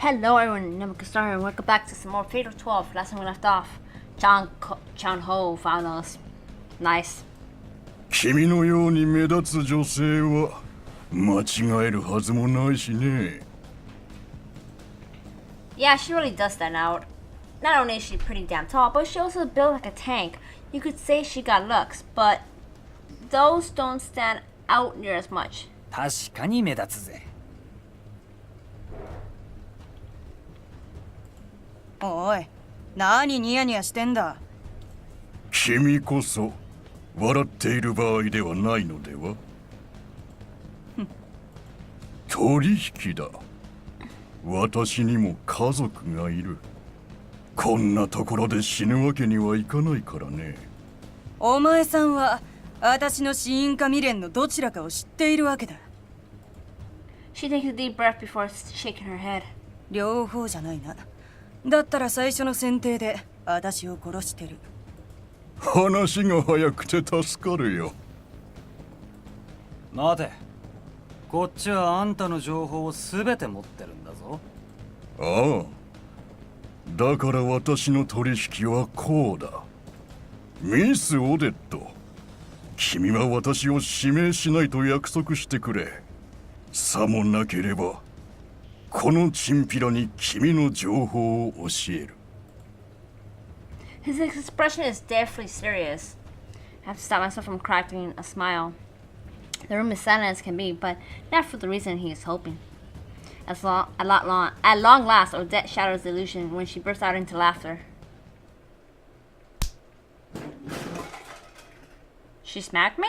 Hello everyone, Namakastar and welcome back to some more Fatal 12. Last time we left off, Chan Ho found us. Nice. 君のように目立つ女性は間違えるはずもないしね。Yeah, she really does stand out. Not only is she pretty damn tall, but she also built like a tank. You could say she got looks, but those don't stand out near as much. 確かに目立つぜ。おい、何ニヤニヤしてんだ。君こそ笑っている場合ではないのでは？取引だ。私にも家族がいる。こんなところで死ぬわけにはいかないからね。お前さんは私の死因か未練のどちらかを知っているわけだ。She takes a deep breath before shaking her head. 両方じゃないな。だったら最初の選定で私を殺してる。話が早くて助かるよ。待て。こっちはあんたの情報を全て持ってるんだぞ。ああ。だから私の取引はこうだ。ミス・オデット。君は私を指名しないと約束してくれ。さもなければ。このチンピラに君の情報を教える。His expression is deathly serious. I have to stop myself from cracking a smile. The room is silent as can be, but not for the reason he is hoping. At long last, Odette shatters the illusion when she bursts out into laughter. She smacked me?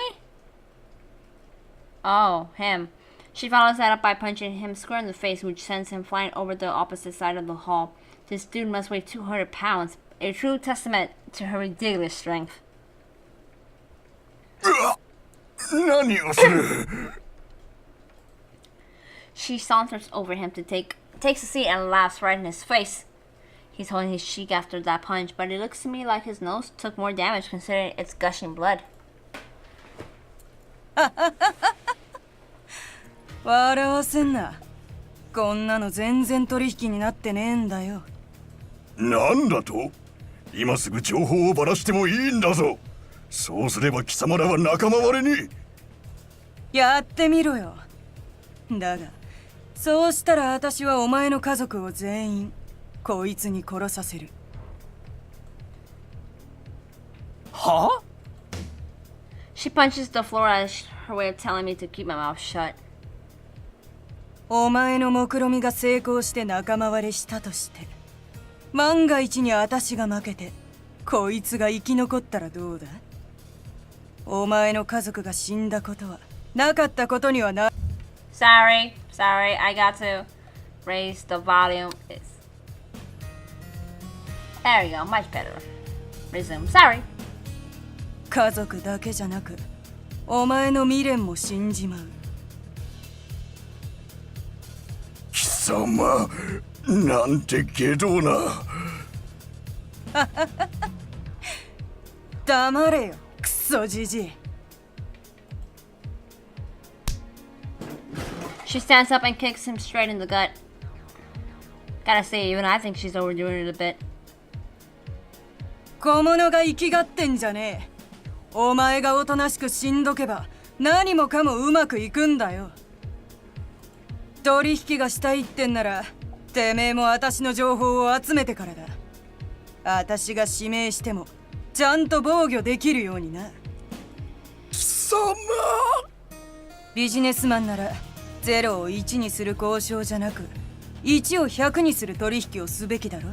Oh, him. She follows that up by punching him square in the face, which sends him flying over the opposite side of the hall. This dude must weigh 200 pounds, a true testament to her ridiculous strength. 何をする? She saunters over him to takes a seat and laughs right in his face. He's holding his cheek after that punch, but it looks to me like his nose took more damage considering it's gushing blood. 笑わせんな。こんなの全然取引になってねえんだよ。なんだと？今すぐ情報をばらしてもいいんだぞ。そうすれば貴様らは仲間割れに。やってみろよ。だが、そうしたら私はお前の家族を全員こいつに殺させる。は？ She punches the floor as her way of telling me to keep my mouth shut. お前の目論みが成功して仲間割れしたとして、万が一に私が負けてこいつが生き残ったらどうだ？お前の家族が死んだことはなかったことにはな。Sorry, I got to raise the volume. There you go, much better. Resume. Sorry. 家族だけじゃなく、お前の未練も死んじまう。貴様、なんて下道な。黙れよ、クソじじい。She stands up and kicks him straight in the gut. Gotta say, even I think she's overdoing it a bit. 小物が生きがってんじゃねえ。お前がおとなしく死んどけば何もかもうまくいくんだよ。取引がしたいってんなら、てめえも私の情報を集めてからだ。私が指名してもちゃんと防御できるようにな。貴様。ビジネスマンなら0を1にする交渉じゃなく、1を100にする取引をすべきだろ。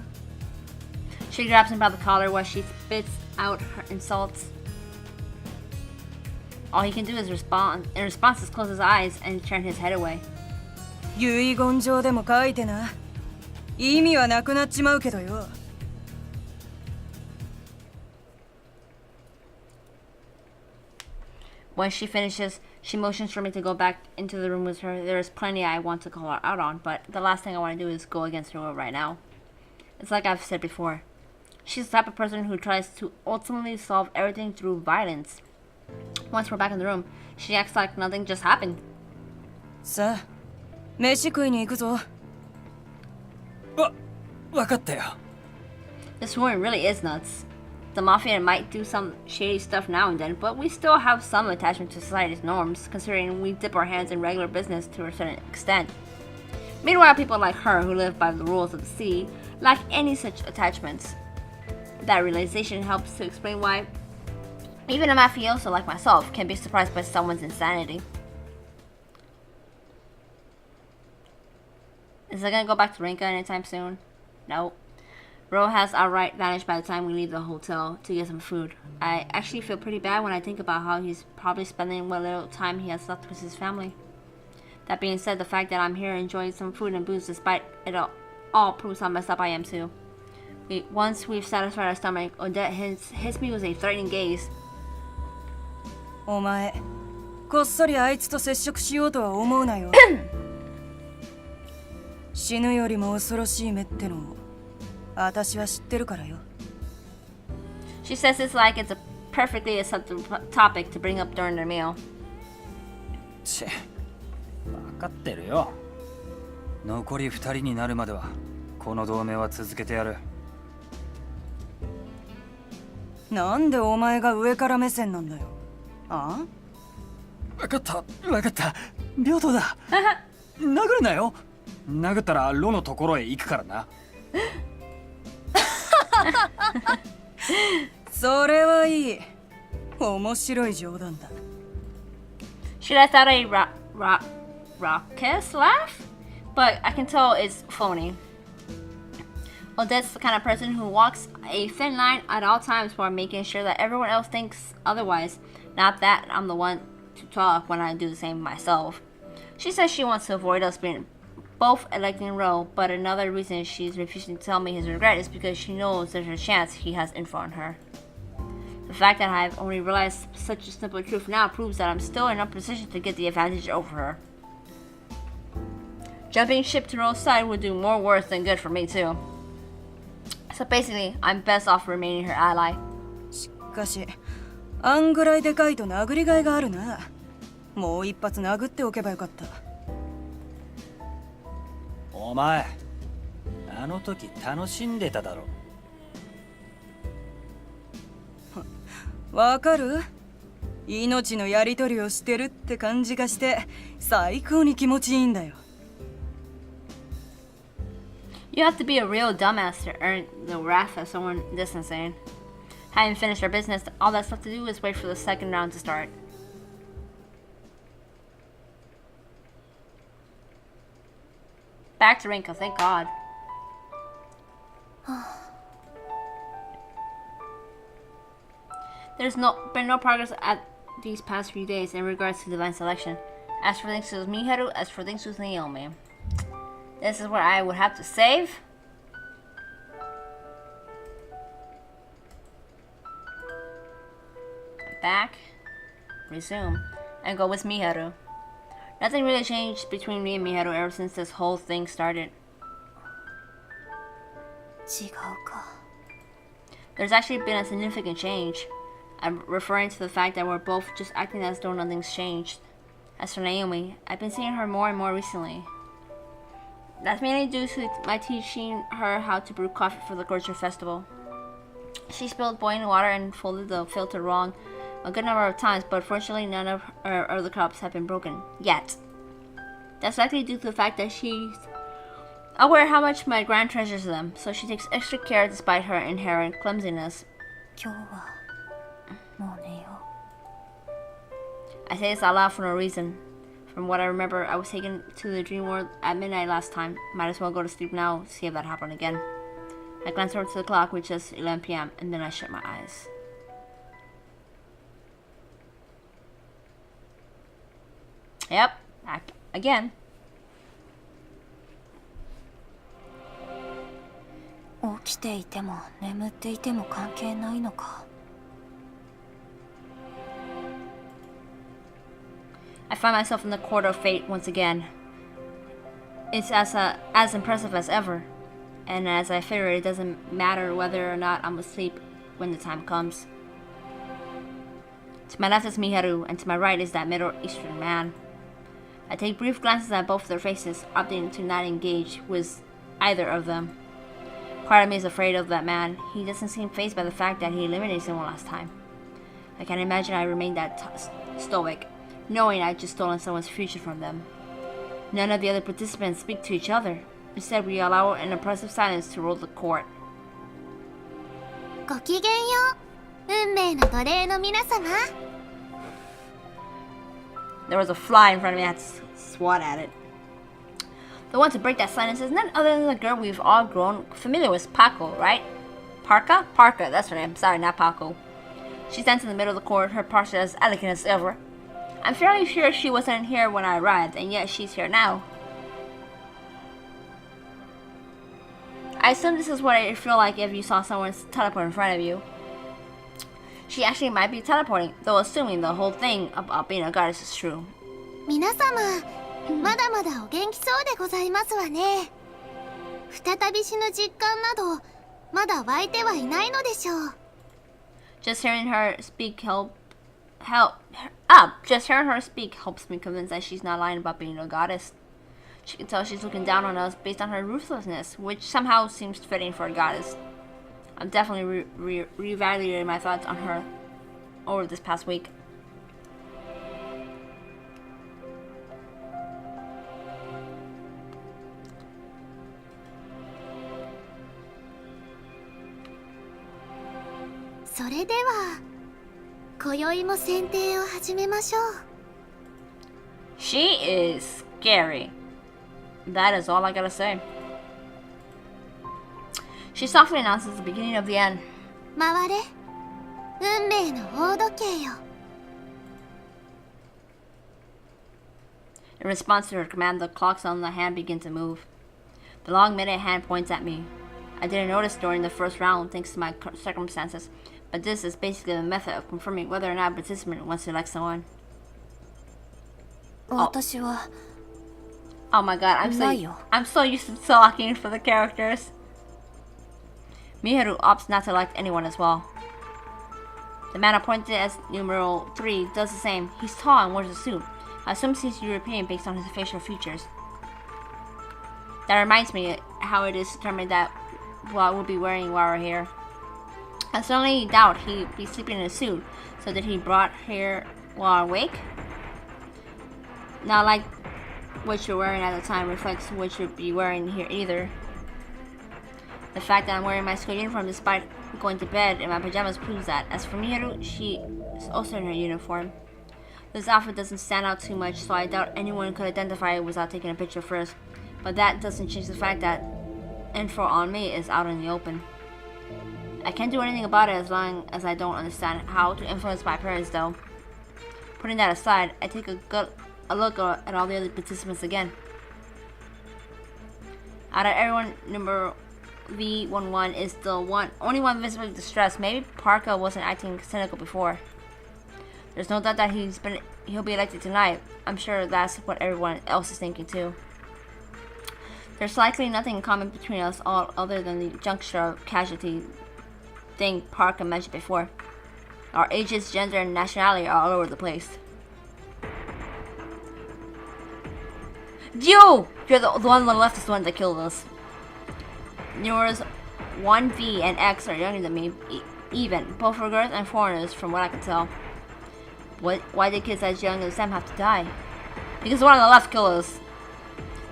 She grabs him by the collar while she spits out her insults. All he can do is respond. In response, is close his eyes and turn his head away. 遺言状でも書いてな。意味はなくなっちまうけどよ。When she finishes, she motions for me to go back into the room with her. There is plenty I want to call her out on, but the last thing I want to do is go against her will right now. It's like I've said before. She's the type of person who tries to ultimately solve everything through violence. Once we're back in the room, she acts like nothing just happened. さあ、飯食いに行くぞ。わかったよ。 This woman really is nuts. The mafia might do some shady stuff now and then, but we still have some attachment to society's norms, considering we dip our hands in regular business to a certain extent. Meanwhile, people like her, who live by the rules of the sea, lack any such attachments. That realization helps to explain why even a mafioso like myself can be surprised by someone's insanity. Is it gonna go back to Rinka anytime soon? Nope. Ro has outright vanished by the time we leave the hotel to get some food. I actually feel pretty bad when I think about how he's probably spending what little time he has left with his family. That being said, the fact that I'm here enjoying some food and booze despite it all proves how messed up I am too. Once we've satisfied our stomach, Odette hits me with a threatening gaze. お前こっそりあいつと接触しようとは思うなよ。死ぬよりも恐ろしい目ってのを私は知ってるからよ。 She says it's like it's a perfectly acceptable topic to bring up during their meal. ちわかってるよ。残り2人になるまではこの同盟は続けてやる。なんでお前が上から目線なんだよ。ああ？わかったわかった。平等だ。殴るなよ。殴ったらロのところへ行くからな。それはいい。面白い冗談だ。 She lets out a raucous laugh, but I can tell it's phony. Odette's the kind of person who walks a thin line at all times while making sure that everyone else thinks otherwise. Not that I'm the one to talk when I do the same myself. She says she wants to avoid us being both electing Ro, but another reason she's refusing to tell me his regret is because she knows there's a chance he has info on her. The fact that I've only realized such a simple truth now proves that I'm still in a position to get the advantage over her. Jumping ship to Ro's side would do more worse than good for me too. So basically, I'm best off remaining her ally. しかしあんぐらいでかいと殴りがいがあるな。もう一発殴っておけばよかった。お前あの時楽しんでただろ。わかる？命のやり取りをしてるって感じがして最高に気持ちいいんだよ。You have to be a real dumbass to earn the wrath of someone this insane. Having finished our business, all that's left to do is wait for the second round to start. Back to Rinka, thank God. There's been no progress at these past few days in regards to divine selection. As for things with Miharu, as for things with Naomi. This is where I would have to save. Back, resume, and go with Miharu. Nothing really changed between me and Miharu ever since this whole thing started. There's actually been a significant change. I'm referring to the fact that we're both just acting as though nothing's changed. As for Naomi, I've been seeing her more and more recently. That's mainly due to my teaching her how to brew coffee for the Culture Festival. She spilled boiling water and folded the filter wrong a good number of times, but fortunately none of her other cups have been broken. Yet. That's likely due to the fact that she's aware how much my grand treasures them, so she takes extra care despite her inherent clumsiness. I say this out loud for no reason. From what I remember, I was taken to the dream world at midnight last time. Might as well go to sleep now, see if that happened again. I glanced over to the clock, which is 11 p.m., and then I shut my eyes. Yep, back again. I find myself in the court of fate once again. It's as impressive as ever, and as I figure, it doesn't matter whether or not I'm asleep when the time comes. To my left is Miharu, and to my right is that Middle Eastern man. I take brief glances at both their faces, opting to not engage with either of them. Part of me is afraid of that man. He doesn't seem fazed by the fact that he eliminated someone last time. I can't imagine I remained that stoic, knowing I'd just stolen someone's future from them. None of the other participants speak to each other. Instead, we allow an oppressive silence to rule the court. ごきげんよう、運命の奴隷の皆様。 There was a fly in front of me. I had to swat at it. The one to break that silence is none other than the girl we've all grown familiar with, Paco, right? Parka? Parka, that's her name. Sorry, not Paco. She stands in the middle of the court, her posture as elegant as ever. I'm fairly sure she wasn't here when I arrived, and yet she's here now. I assume this is what it feel like if you saw someone teleport in front of you. She actually might be teleporting, though assuming the whole thing about being a goddess is true. 皆様、まだまだお元気そうでございますわね。再び死ぬ実感など、まだ湧いてはいないのでしょう。Just hearing her speak helps me convince that she's not lying about being a goddess. She can tell she's looking down on us based on her ruthlessness, which somehow seems fitting for a goddess. I'm definitely reevaluating my thoughts on her over this past week.それでは、今宵も選定を始めましょう。She is scary. That is all I gotta say. She softly announces the beginning of the end. 回れ、運命の大時計よ。In response to her command, the clocks on the hand begin to move. The long minute hand points at me. I didn't notice during the first round thanks to my circumstances, but this is basically the method of confirming whether or not a participant wants to elect someone. 私は、 Oh my god, I'm so used to talking for the characters. Miharu opts not to elect anyone as well. The man appointed as numeral 3 does the same. He's tall and wears a suit. I assume he's European based on his facial features. That reminds me how it is determined that what we'll be wearing while we're here. I certainly doubt he'd be sleeping in a suit, so that he brought here while awake? Not like what you're wearing at the time reflects what you'd be wearing here either. The fact that I'm wearing my school uniform despite going to bed in my pajamas proves that. As for Miharu, she is also in her uniform. This outfit doesn't stand out too much, so I doubt anyone could identify it without taking a picture first. But that doesn't change the fact that info on me is out in the open. I can't do anything about it as long as I don't understand how to influence my parents though. Putting that aside, I take a look at all the other participants again. Out of everyone, number V11 is the only one visibly distressed. Maybe Parka wasn't acting cynical before. There's no doubt that he'll be elected tonight. I'm sure that's what everyone else is thinking too. There's likely nothing in common between us all other than the juncture of casualty thing Parka mentioned before. Our ages, gender, and nationality are all over the place. You're the one on the left is the one that killed us. Yours 1V and X are younger than me, even, both for girls and foreigners from what I can tell. Why did kids as young as them have to die? Because the one on the left killed us.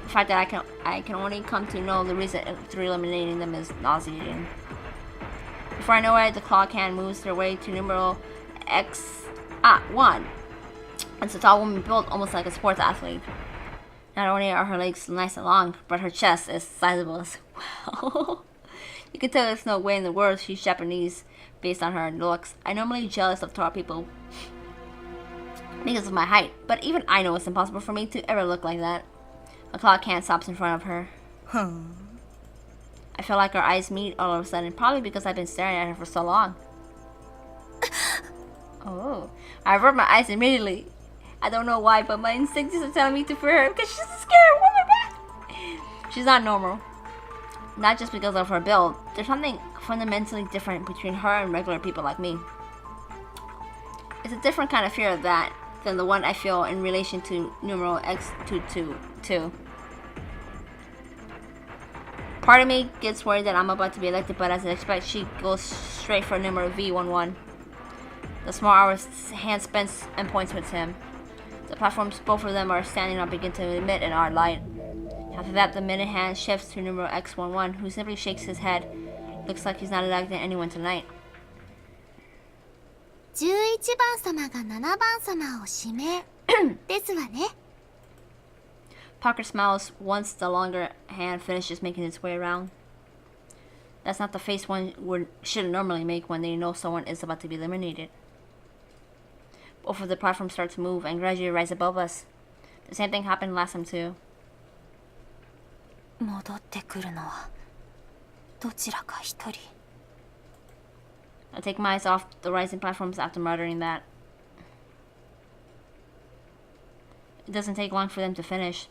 The fact that I can only come to know the reason through eliminating them is nauseating. Before I know it, the clock hand moves their way to numeral X1. It's a tall woman built almost like a sports athlete. Not only are her legs nice and long, but her chest is sizable as well. You can tell there's no way in the world she's Japanese based on her looks. I'm normally jealous of tall people because of my height, but even I know it's impossible for me to ever look like that. A clock hand stops in front of her. I feel like our eyes meet all of a sudden, probably because I've been staring at her for so long. Oh, I avert my eyes immediately. I don't know why, but my instincts are telling me to fear her because she's a scary woman. She's not normal. Not just because of her build. There's something fundamentally different between her and regular people like me. It's a different kind of fear of that than the one I feel in relation to numeral X222. Part of me gets worried that I'm about to be elected, but as I expect, she goes straight for numero V11. The small hour's hand spins and points with him. The platforms both of them are standing on begin to emit an odd light. After that, the minute hand shifts to numero X11, who simply shakes his head. Looks like he's not electing anyone tonight. 11番様が7番様を指名ですわね。 Parker smiles once the longer hand finishes making its way around. That's not the face one should normally make when they know someone is about to be eliminated. Both of the platforms start to move and gradually rise above us. The same thing happened last time too. 戻ってくるのはどちらか一人。 I take my eyes off the rising platforms after muttering that. It doesn't take long for them to finish.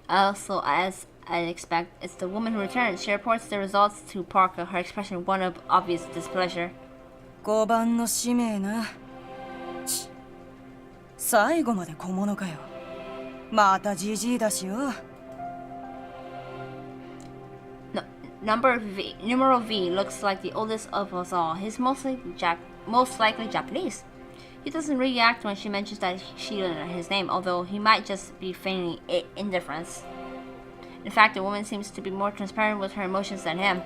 Also, as I'd expect, it's the woman who returns. She reports the results to Parker, her expression one of obvious displeasure. 5番の指名な。ち最後まで小物かよ。またじじいだしよ。No, numero V looks like the oldest of us all. He's most likely Japanese. He doesn't react when she mentions that she learned his name, although he might just be feigning indifference. In fact, the woman seems to be more transparent with her emotions than him.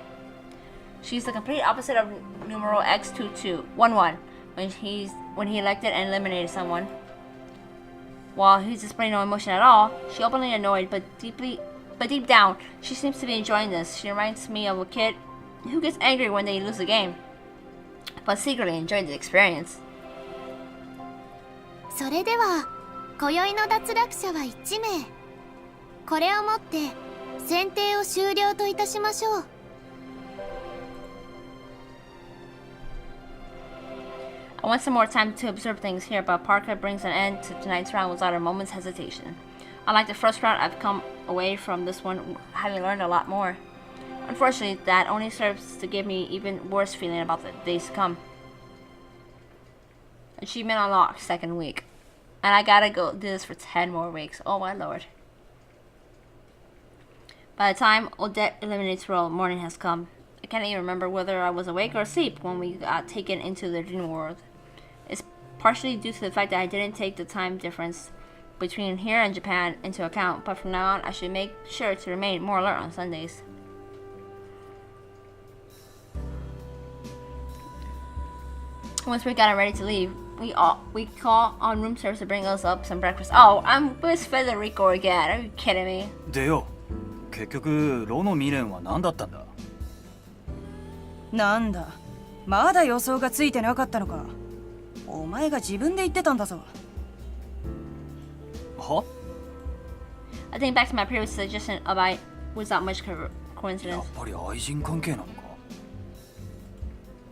She's the complete opposite of numero X2211 when he elected and eliminated someone. While he's displaying no emotion at all, she's openly annoyed, but deep down, she seems to be enjoying this. She reminds me of a kid who gets angry when they lose a game, but secretly enjoys the experience. それでは今宵の脱落者は1名。これをもって選定を終了といたしましょう。 I want some more time to observe things here, but Parker brings an end to tonight's round without a moment's hesitation. Unlike the first round, I've come away from this one having learned a lot more. Unfortunately, that only serves to give me even worse feeling about the days to come. Achievement unlocked, second week. And I gotta go do this for 10 more weeks. Oh my lord. By the time Odette eliminates Ro, morning has come. I can't even remember whether I was awake or asleep when we got taken into the dream world. It's partially due to the fact that I didn't take the time difference between here and Japan into account, but from now on I should make sure to remain more alert on Sundays. Once we got ready to leave, we call on room service to bring us up some breakfast. Oh, I'm with Federico again. Are you kidding me? でよ、結局ロの未練は何だったんだ。なんだ、まだ予想がついてなかったのか。お前が自分で言ってたんだぞ。は？ I think back to my previous suggestion about without much や coincidence. っぱり愛人関係なのか。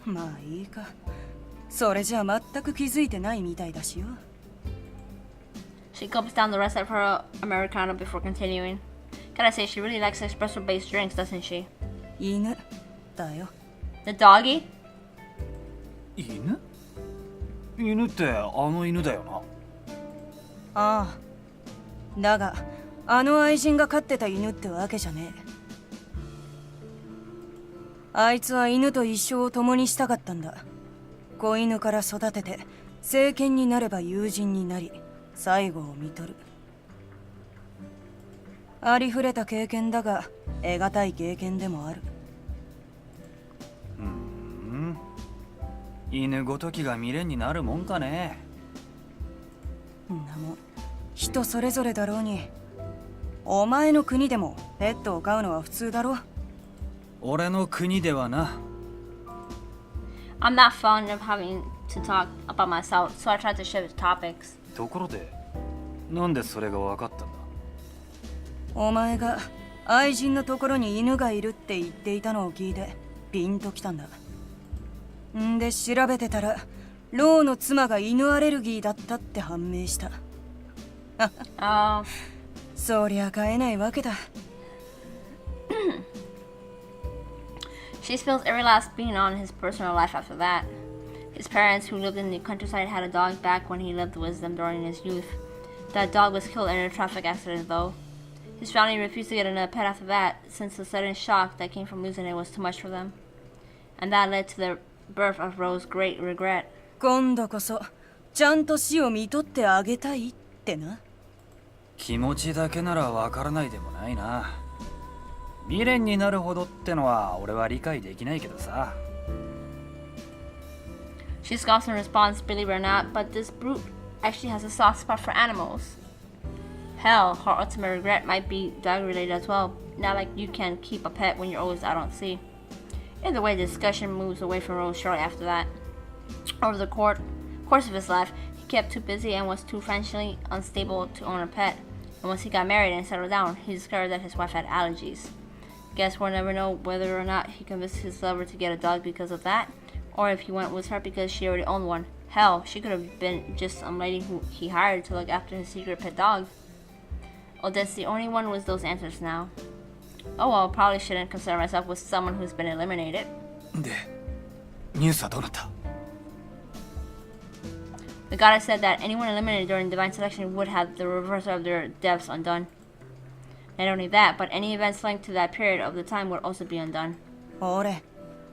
まあいいか。それじゃ全く気づいてないみたいだしよ。She gulps down the rest of her Americano before continuing. Gotta say, she really likes espresso-based drinks, doesn't she? 犬だよ。The doggy? 犬？犬ってあの犬だよな。ああ。だが、あの愛人が飼ってた犬ってわけじゃねえ。あいつは犬と一生を共にしたかったんだ。子犬から育てて、成犬になれば友人になり、最後を見とる。ありふれた経験だが、得難い経験でもある。犬ごときが未練になるもんかね。んなもん、人それぞれだろうに。お前の国でもペットを飼うのは普通だろ。俺の国ではな。I'm not fond of having to talk about myself, so I try to shift topics. ところで、なんでそれが分かったんだ？お前が愛人のところに犬がいるって言っていたのを聞いてピンときたんだ。んで調べてたらローの妻が犬アレルギーだったって判明した。Oh. そりゃ飼えないわけだ。She spills every last bean on his personal life after that. His parents, who lived in the countryside, had a dog back when he lived with them during his youth. That dog was killed in a traffic accident, though. His family refused to get another pet after that, since the sudden shock that came from losing it was too much for them. And that led to the birth of Rose's great regret. 今度こそちゃんと死を見とってあげたいってな。気持ちだけならわからないでもないな。未練になるほどってのは俺は理解できないけどさ。She scoffs in response, believe it or not, but this brute actually has a soft spot for animals. Hell, her ultimate regret might be dog-related as well. Not like you can keep a pet when you're always out on sea. Either way, the discussion moves away from Rose shortly after that. Over the course of his life, he kept too busy and was too financially unstable to own a pet. And once he got married and settled down, he discovered that his wife had allergies. Guess we'll never know whether or not he convinced his lover to get a dog because of that, or if he went with her because she already owned one. Hell, she could have been just some lady who he hired to look after his secret pet dog. Odette's the only one with those answers now. Oh well, probably shouldn't concern myself with someone who's been eliminated. で、ニュースはどうなった？ The goddess said that anyone eliminated during divine selection would have the reversal of their deaths undone. Not only that, but any events linked to that period of the time would also be undone. 俺、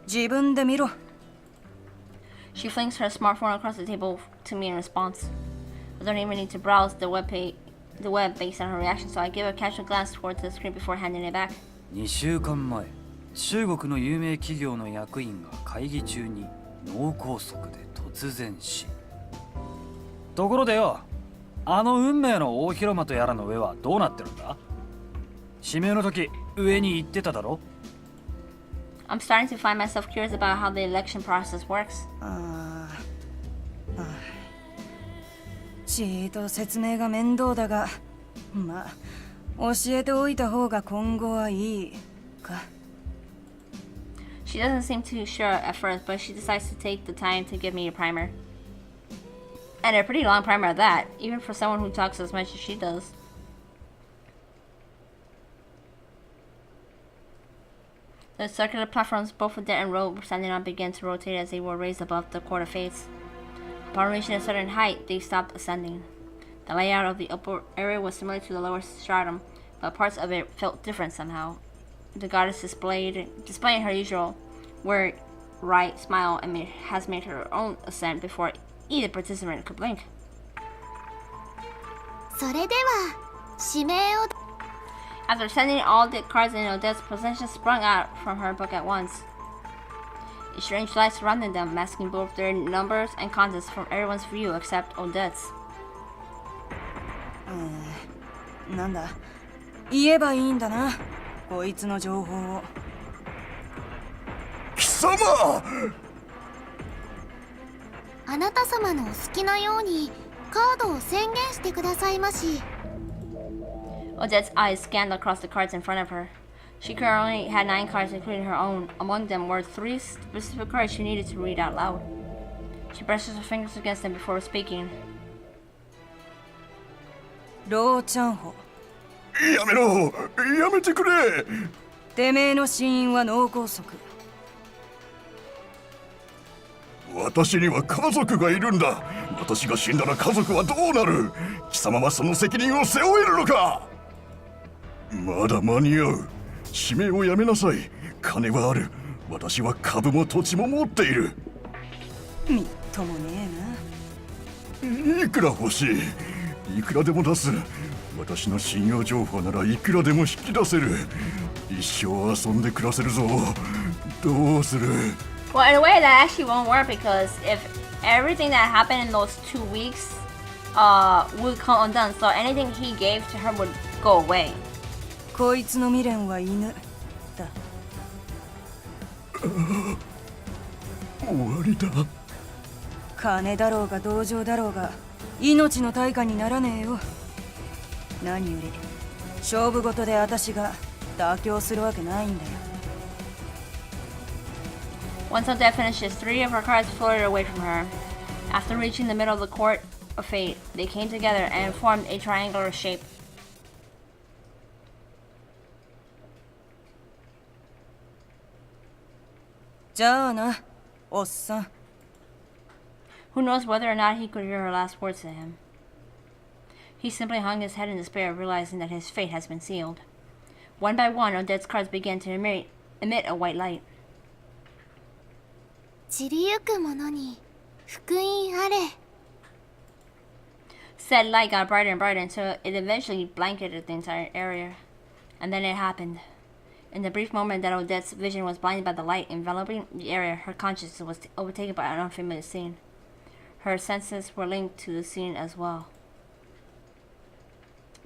自分で見ろ。 She flings her smartphone across the table to me in response. I don't even need to browse the web based on her reaction, so I give a casual glance towards the screen before handing it back. 2週間前、中国の有名企業の役員が会議中に脳梗塞で突然死。ところでよ、あの運命の大広間とやらの上はどうなってるんだ？指名の時、上に行ってただろ？ I'm starting to find myself curious about how the election process works. ちーと説明が面倒だが、まあ、教えておいた方が今後はいいか。She doesn't seem too sure at first, but she decides to take the time to give me a primer. And a pretty long primer at that, even for someone who talks as much as she does. The circular platforms both Odette and Rogue were standing on began to rotate as they were raised above the Court of Fates. Upon reaching a certain height, they stopped ascending. The layout of the upper area was similar to the lower stratum, but parts of it felt different somehow. The goddess displaying her usual weird, right smile and has made her own ascent before either participant could blink. それでは指名を After sending all the cards in Odette's possession sprung out from her book at once. A strange light surrounded them, masking both their numbers and contents from everyone's view except Odette's. なんだ、言えばいいんだな、こいつの情報を。貴様！あなた様のお好きなようにカードを宣言してくださいまし。 Odette's eyes scanned across the cards in front of her. She currently had 9 cards, including her own. Among them were 3 specific cards she needed to read out loud. She brushes her fingers against them before speaking. ローチャンホ。やめろ！やめてくれ！てめえの死因は脳梗塞。私には家族がいるんだ。私が死んだら家族はどうなる？貴様はその責任を背負えるのか？まだ間に合う。指名をやめなさい。金はある。私は株も土地も持っている。みっともねえな。いくら欲しい？いくらでも出す。私の信用情報ならいくらでも引き出せる。一生遊んで暮らせるぞ。どうする？ Well, in a way, that actually won't work because if everything that happened in those 2 weeks would come undone, so anything he gave to her would go away. こいつの未練は犬だ。終わりだ。金だろうが同情だろうが命の対価にならねえよ。何より勝負事で私が妥協するわけないんだよ。Once Odette finishes, 3 of her cards floated away from her. After reaching the middle of the Court of Fate, they came together and formed a triangular shape. じゃあな、おっさん。 Who knows whether or not he could hear her last words to him. He simply hung his head in despair, realizing that his fate has been sealed. One by one, Odette's cards began to emit a white light. 散りゆくものに福音あれ。 Said light got brighter and brighter until it eventually blanketed the entire area. And then it happened. In the brief moment that Odette's vision was blinded by the light enveloping the area, her consciousness was overtaken by an unfamiliar scene. Her senses were linked to the scene as well.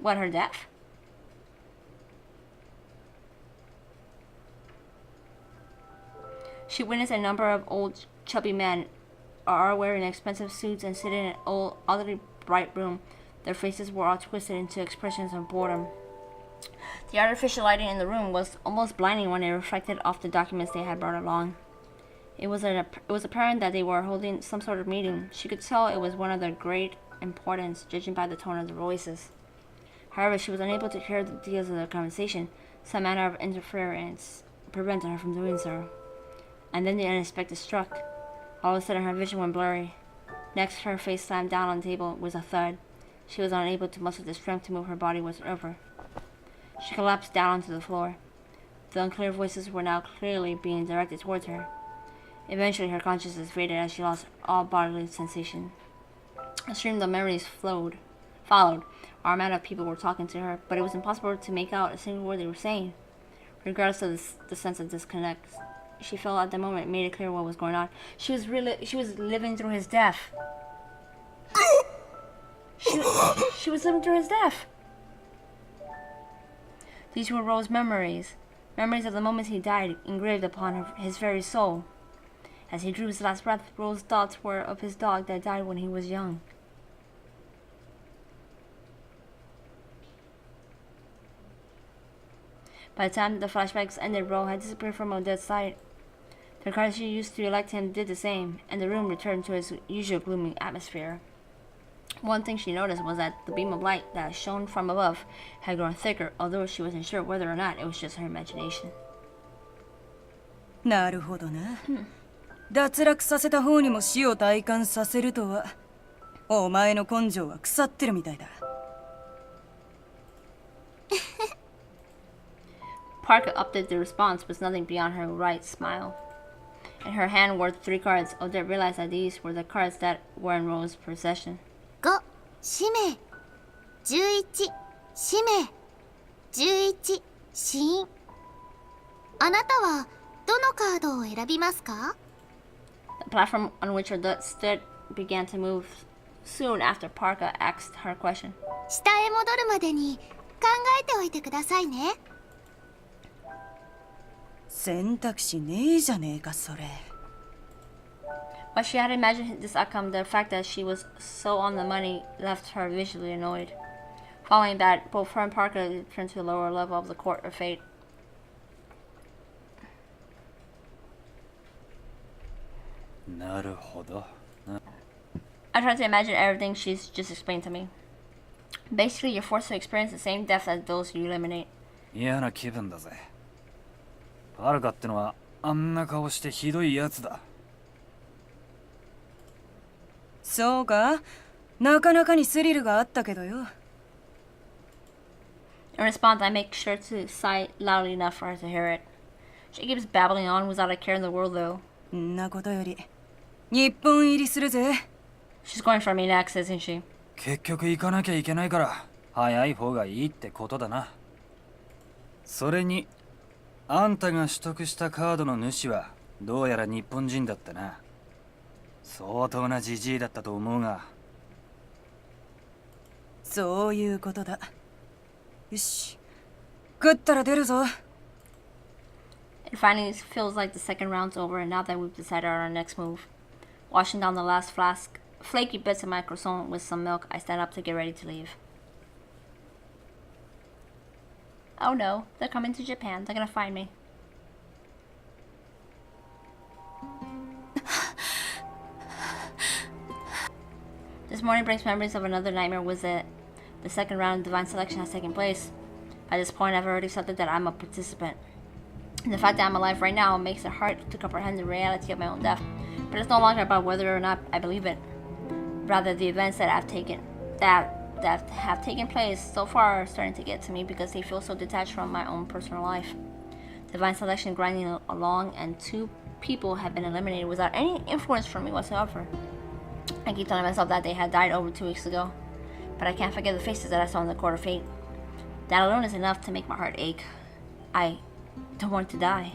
What, her death? She witnessed a number of old, chubby men are wearing expensive suits and sitting in an old, oddly bright room. Their faces were all twisted into expressions of boredom. The artificial lighting in the room was almost blinding when it reflected off the documents they had brought along. It was apparent that they were holding some sort of meeting. She could tell it was one of their great importance, judging by the tone of their voices. However, she was unable to hear the details of their conversation. Some manner of interference prevented her from doing so. And then the unexpected struck. All of a sudden, her vision went blurry. Next, her face slammed down on the table with a thud. She was unable to muster the strength to move her body whatsoever. She collapsed down onto the floor. The unclear voices were now clearly being directed towards her. Eventually, her consciousness faded as she lost all bodily sensation. A stream of memories followed. Our amount of people were talking to her, but it was impossible to make out a single word they were saying. Regardless of the sense of disconnect, she felt at the moment it made it clear what was going on. She was living through his death. She was living through his death. These were Rose's memories of the moments he died, engraved upon his very soul. As he drew his last breath, Rose's thoughts were of his dog that died when he was young. By the time the flashbacks ended, Rose had disappeared from Odette's sight. The cards she used to elect him did the same, and the room returned to its usual gloomy atmosphere. One thing she noticed was that the beam of light that shone from above had grown thicker, although she wasn't sure whether or not it was just her imagination. なるほどな。脱落させた方にも死を体感させるとは、お前の根性は腐ってるみたいだ。Parker upped the response with nothing beyond her right smile. In her hand were 3 cards. Odette realized that these were the cards that were in Rose's possession. 5、使命、11、使命、11、死因。あなたはどのカードを選びますか？ The platform on which Odette stood began to move soon after Parker asked her question. 下へ戻るまでに考えておいてくださいね。選択肢ねえじゃねえかそれ。But she had imagined this outcome. The fact that she was so on the money left her visually annoyed. Following that, both her and Parker returned to the lower level of the court of fate. なるほど。 I tried to imagine everything she's just explained to me. Basically, you're forced to experience the same death as those you eliminate. 嫌な気分だぜ。パルカってのはあんな顔してひどいやつだ。そうか、なかなかにスリルがあったけどよ。In response, I make sure to sigh loudly enough for her to hear it. She keeps babbling on without a care in the world, though. んなことより、日本入りするぜ。She's going for me next, isn't she? 結局行かなきゃいけないから早い方がいいってことだな。それにあんたが取得したカードの主はどうやら日本人だったな。相当なジジイだったと思うが。そういうことだ。よし、食ったら出るぞ。It finally feels like the second round's over, and now that we've decided on our next move. Washing down the last flaky bits of my croissant with some milk, I stand up to get ready to leave. Oh no, they're coming to Japan. They're gonna find me. This morning brings memories of another nightmare visit. The second round of divine selection has taken place. By this point, I've already accepted that I'm a participant. And the fact that I'm alive right now makes it hard to comprehend the reality of my own death. But it's no longer about whether or not I believe it. Rather, the events that that have taken place so far are starting to get to me because they feel so detached from my own personal life. Divine selection grinding along, and 2 people have been eliminated without any influence from me whatsoever. I keep telling myself that they had died over 2 weeks ago, but I can't forget the faces that I saw in the court of fate. That alone is enough to make my heart ache. I don't want to die.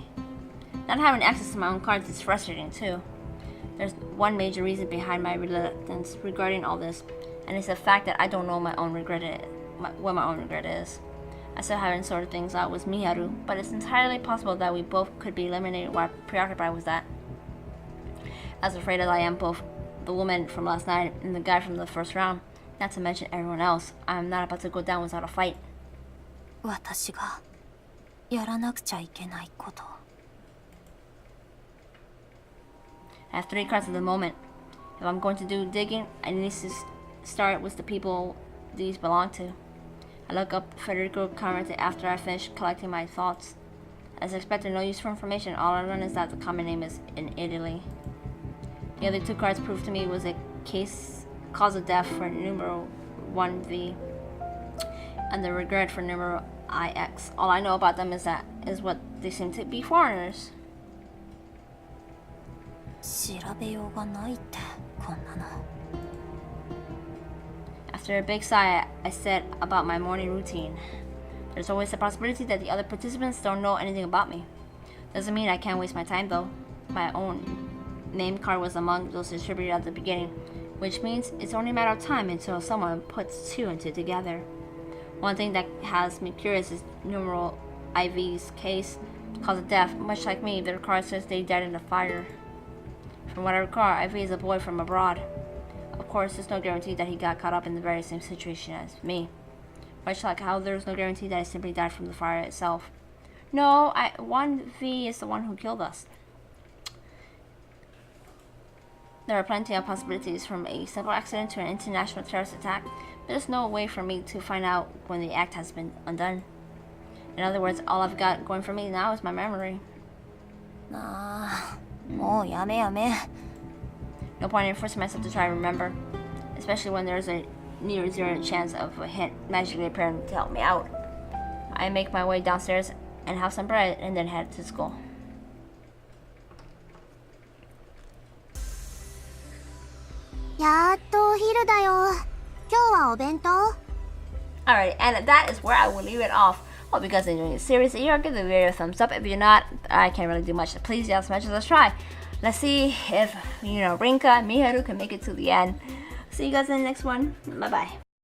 Not having access to my own cards is frustrating too. There's one major reason behind my reluctance regarding all this, and it's the fact that I don't know what my own regret is. I still haven't sorted things out with Miharu, but it's entirely possible that we both could be eliminated while preoccupied with that. As afraid as I am both the woman from last night and the guy from the first round, not to mention everyone else, I'm not about to go down without a fight. 私がやらなくちゃいけないこと。 I have 3 cards at the moment. If I'm going to do digging, I need to start with the people these belong to. I look up Federico commented after I finish collecting my thoughts. As expected, no useful information. All I learned is that the common name is in Italy. The other 2 cards proved to me was a cause of death for numero 1V and the regret for numero IX. All I know about them is what they seem to be foreigners. 調べようがないってこんなの。 After a big sigh, I said about my morning routine. There's always the possibility that the other participants don't know anything about me. Doesn't mean I can't waste my time though. My own name card was among those distributed at the beginning, which means it's only a matter of time until someone puts 2 and 2 together. One thing that has me curious is numeral IV's case, cause of death. Much like me, their card says they died in a fire. From what I recall, IV is a boy from abroad. Of course, there's no guarantee that he got caught up in the very same situation as me. Much like how there's no guarantee that he simply died from the fire itself. No, 1V is the one who killed us. There are plenty of possibilities, from a simple accident to an international terrorist attack, but there's no way for me to find out when the act has been undone. In other words, all I've got going for me now is my memory. もうやめやめ。 No point in forcing myself to try to remember, especially when there's a near 0 chance of a hint magically appearing to help me out. I make my way downstairs and have some bread and then head to school. やっとお昼だよ。今日はお弁当？ Alright, and that is where I will leave it off. Hope you guys are enjoying the series. If you are, give the video a thumbs up. If you're not, I can't really do much to please you as much as let's try. Let's see if, Rinka and Miharu can make it to the end. See you guys in the next one. Bye-bye.